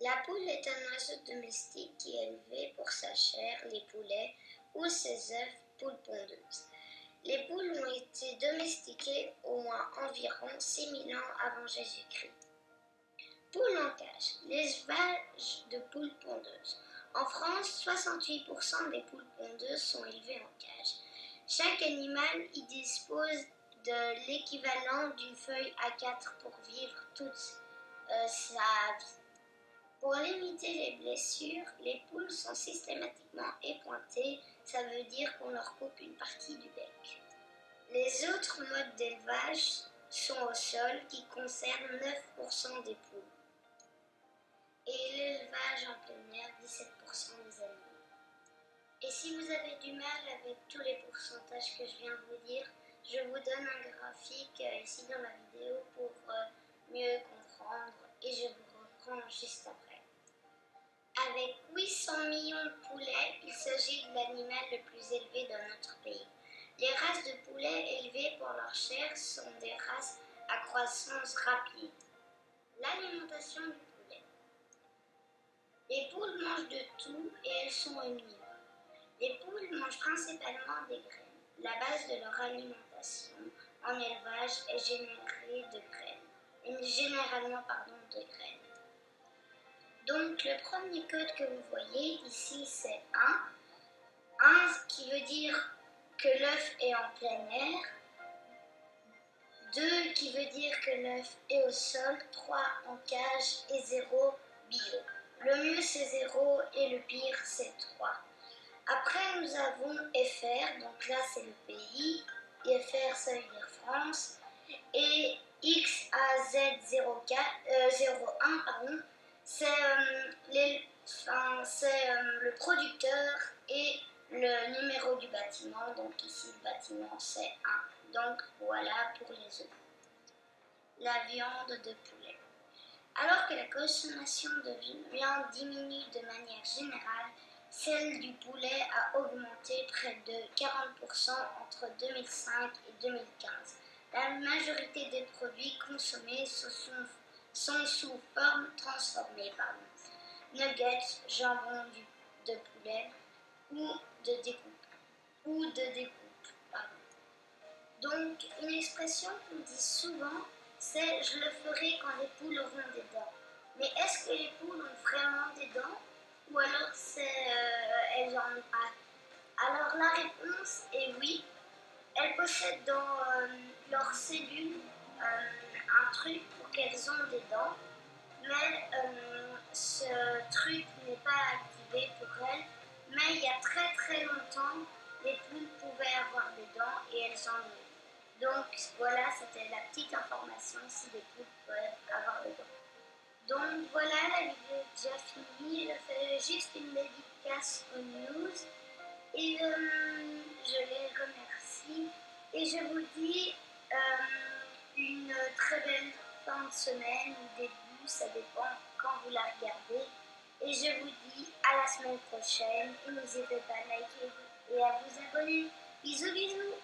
La poule est un oiseau domestique qui est élevé pour sa chair, les poulets, ou ses œufs, poules pondeuses. Les poules ont été domestiquées au moins environ 6000 ans avant Jésus-Christ. Poules en cage, l'élevage de poules pondeuses. En France, 68% des poules pondeuses sont élevées en cage. Chaque animal y dispose de l'équivalent d'une feuille A4 pour vivre toute sa vie. Pour limiter les blessures, les poules sont systématiquement épointées, ça veut dire qu'on leur coupe une partie du bec. Les autres modes d'élevage sont au sol qui concernent 9% des poules. Et l'élevage en plein air, 17% des animaux. Et si vous avez du mal avec tous les pourcentages que je viens de vous dire, je vous donne un graphique ici dans la vidéo pour mieux comprendre et je vous reprends juste après. Avec 800 millions de poulets, il s'agit de l'animal le plus élevé dans notre pays. Les races de poulets élevées pour leur chair sont des races à croissance rapide. L'alimentation du poulet. Les poules mangent de tout et elles sont omnivores. Les poules mangent principalement des graines. La base de leur alimentation en élevage est généralement de graines. Donc le premier code que vous voyez ici c'est 1. 1 qui veut dire que l'œuf est en plein air. 2 qui veut dire que l'œuf est au sol. 3 en cage et 0 bio. Le mieux c'est 0 et le pire c'est 3. Après, nous avons FR, donc là c'est le pays, et FR ça veut dire France, et XAZ01, c'est le producteur et le numéro du bâtiment, donc ici le bâtiment c'est 1. Donc voilà pour les œufs. La viande de poulet. Alors que la consommation de viande diminue de manière générale, celle du poulet a augmenté près de 40% entre 2005 et 2015. La majorité des produits consommés sont sous forme transformée. Nuggets, jambon de poulet ou de découpe. Donc, une expression qu'on dit souvent, c'est « je le ferai quand les poules auront des dents ». Mais est-ce que les poules ont vraiment des dents ou alors elles n'en ont pas? Alors la réponse est oui. Elles possèdent dans leurs cellules un truc pour qu'elles ont des dents, mais ce truc n'est pas activé pour elles. Mais il y a très très longtemps, les poules pouvaient avoir des dents et elles en ont. Donc voilà, c'était la petite information si les poules peuvent avoir des dents. Donc voilà, la vidéo est déjà finie. Je fais juste une dédicace aux news et je les remercie. Et je vous dis une très belle fin de semaine ou début, ça dépend quand vous la regardez. Et je vous dis à la semaine prochaine. Et n'hésitez pas à liker et à vous abonner. Bisous bisous.